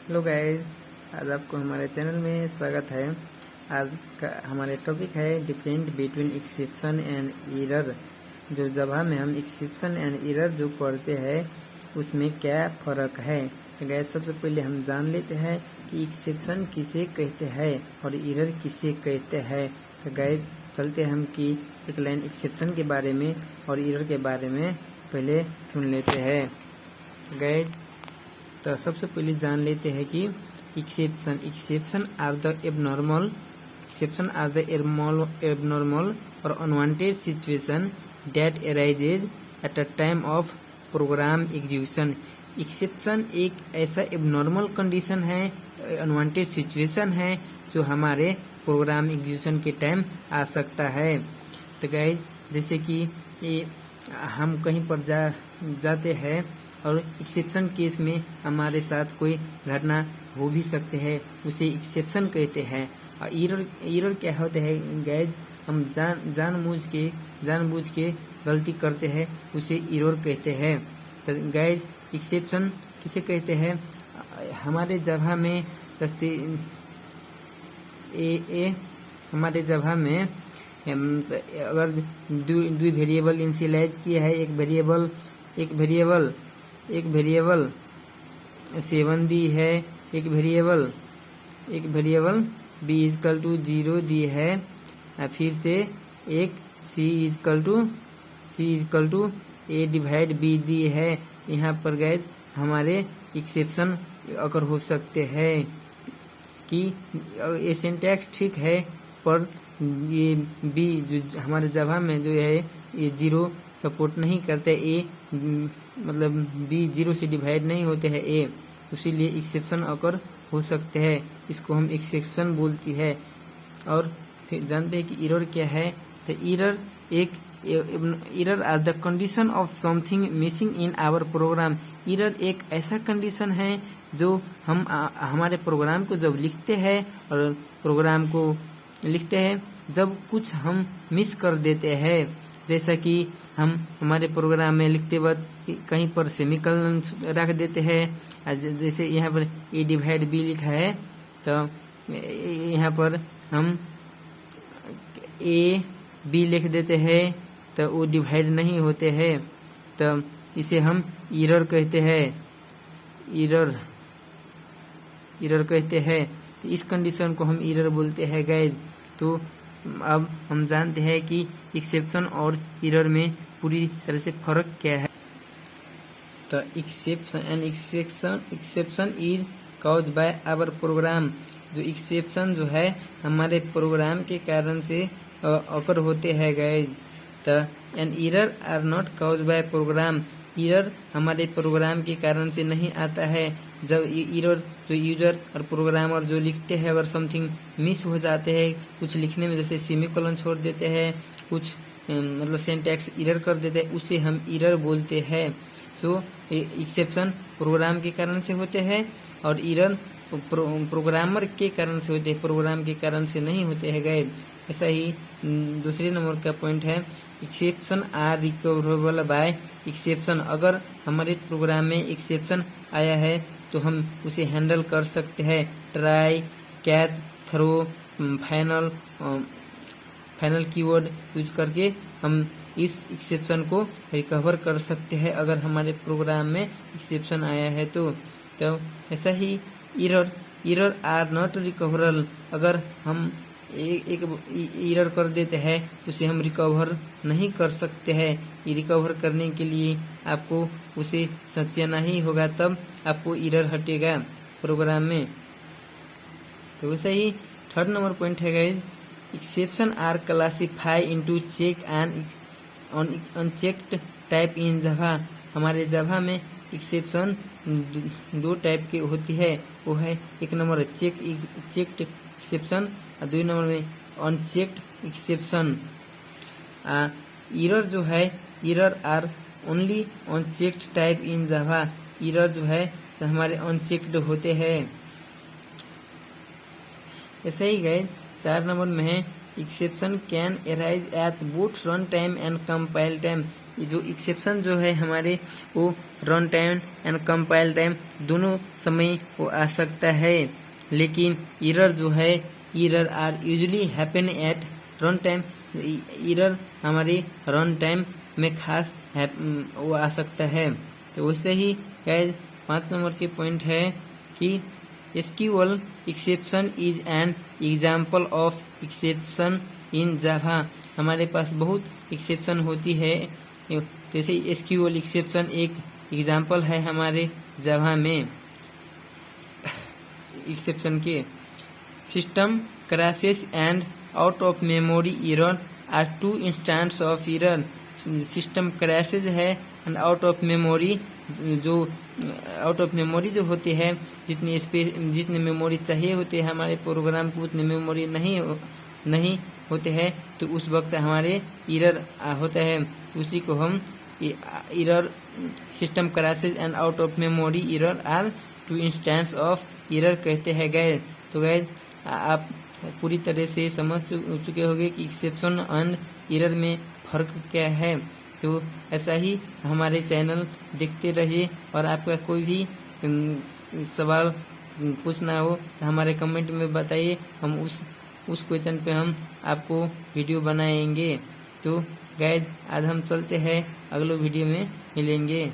Hello guys, आज आपको हमारे चैनल में स्वागत है। आज का हमारे टॉपिक है different between exception and error. जो जावा में हम एक्सेप्शन एंड एरर जो पढ़ते हैं उसमें क्या फ़र्क है। तो गाइस, सबसे पहले हम जान लेते हैं कि एक्सेप्शन किसे कहते हैं और एरर किसे कहते हैं। तो गाइस, चलते हम कि एक लाइन एक्सेप्शन के बारे में और एरर के बारे में पहले सुन लेते हैं। गाइस, तो सबसे पहले जान लेते हैं कि एक्सेप्शन आर द एबनॉर्मल और unwanted situation that arises at a time of program execution. Exception एक ऐसा एबनॉर्मल कंडीशन है, अनवांटेड सिचुएशन है जो हमारे प्रोग्राम एग्जीक्यूशन के टाइम आ सकता है। तो गाइस, जैसे कि हम कहीं पर जाते हैं और एक्सेप्शन केस में हमारे साथ कोई घटना हो भी सकते हैं, उसे एक्सेप्शन कहते हैं। और एरर क्या होते हैं गाइज, हम जानबूझ के गलती करते हैं, उसे एरर कहते हैं। तो गाइज, एक्सेप्शन किसे कहते हैं? हमारे जावा में अगर दो वेरिएबल इनिशियलाइज किया है, एक वेरिएबल 7 दी है, एक वेरिएबल b इजकल टू 0 दी है, फिर से एक c is equal to a divide b दी है। यहाँ पर गैस हमारे एक्सेप्शन अगर हो सकते हैं कि ये सिंटैक्स ठीक है, पर ये b जो हमारे जावा में जो है ये 0 सपोर्ट नहीं करते, a मतलब b 0 से डिवाइड नहीं होते हैं a, इसीलिए एक्सेप्शन अगर हो सकते हैं, इसको हम एक्सेप्शन बोलती है। और फिर जानते हैं कि एरर क्या है। तो error are the condition of something missing in our program. Error एक ऐसा कंडीशन है जो हम हमारे प्रोग्राम को जब लिखते हैं और प्रोग्राम को लिखते हैं जब कुछ हम मिस कर देते हैं, जैसा कि हम हमारे प्रोग्राम में लिखते वक्त कहीं पर सेमीकोलन रख देते हैं। जैसे यहाँ पर ए डिवाइड बी लिखा है, तो यहाँ पर हम ए बी लिख देते हैं, तो वो डिवाइड नहीं होते हैं, तो इसे हम एरर कहते हैं। एरर कहते हैं, तो इस कंडीशन को हम एरर बोलते हैं गाइज। तो अब हम जानते हैं कि एक्सेप्शन और एरर में पूरी तरह से फर्क क्या है। तो exception is caused by our program. जो एक्सेप्शन जो है हमारे प्रोग्राम के कारण से अकर होते हैं गाइज। तो and error are not caused by program. Error हमारे प्रोग्राम के कारण से नहीं आता है। जब एरर जो यूजर और प्रोग्रामर जो लिखते हैं, अगर समथिंग मिस हो जाते हैं कुछ लिखने में, जैसे सेमीकोलन छोड़ देते हैं, कुछ मतलब सिंटैक्स एरर कर देते हैं, उसे हम एरर बोलते हैं। सो एक्सेप्शन प्रोग्राम के कारण से होते हैं और एरर प्रोग्रामर के कारण से होते हैं, प्रोग्राम के कारण से नहीं होते हैं गाइस। ऐसा ही दूसरे नंबर का पॉइंट है, exception are recoverable by exception. अगर हमारे प्रोग्राम में एक्सेप्शन आया है तो हम उसे हैंडल कर सकते हैं। Try, catch, throw, final keyword use करके हम इस एक्सेप्शन को रिकवर कर सकते हैं अगर हमारे प्रोग्राम में एक्सेप्शन आया है तो ऐसा ही एरर आर नॉट रिकवरेबल। अगर हम एक एरर कर देते हैं उसे हम रिकवर नहीं कर सकते हैं। ये रिकवर करने के लिए आपको उसे सचाना ही होगा, तब आपको एरर हटेगा प्रोग्राम में। तो वैसे ही थर्ड नंबर पॉइंट है guys, exception are classify into check and unchecked type in Java. हमारे जावा में एक्सेप्शन दो टाइप की होती है, वो है एक नंबर चेक्ड एक्सेप्शन और 2 नंबर में अनचेक्ड एक्सेप्शन। एरर जो है, error are only unchecked type in Java. Error जो है तो हमारे अनचेक्ड होते हैं। ऐसे ही गए 4 नंबर में है exception can arise at both run time and compile time. ये जो एक्सेप्शन जो है हमारे वो run time and compile time दोनों समय वो आ सकता है, लेकिन एरर जो है error are usually happen at run time. Error हमारे रन टाइम में खास वो आ सकता है। तो वैसे ही गाइस 5 नंबर के पॉइंट है कि SQL exception is an example of exception in Java. हमारे पास बहुत एक्सेप्शन होती है, जैसे SQL एक्सेप्शन एक एग्जाम्पल है हमारे जावा में एक्सेप्शन के। System crashes and out of memory error are two instance of error. System crashes है एंड आउट ऑफ मेमोरी, जो आउट ऑफ मेमोरी जो होती है, जितनी मेमोरी चाहिए होती है हमारे प्रोग्राम को उतनी मेमोरी नहीं होते हैं, तो उस वक्त हमारे एरर होता है। उसी को हम error system crashes and out of memory error are two instance of error कहते हैं गए। तो गए आप पूरी तरह से समझ चुके होंगे कि एक्सेप्शन एंड एरर में फर्क क्या है। तो ऐसा ही हमारे चैनल देखते रहिए, और आपका कोई भी सवाल पूछना हो तो हमारे कमेंट में बताइए, हम उस क्वेश्चन पे हम आपको वीडियो बनाएंगे। तो गाइज आज हम चलते हैं, अगले वीडियो में मिलेंगे।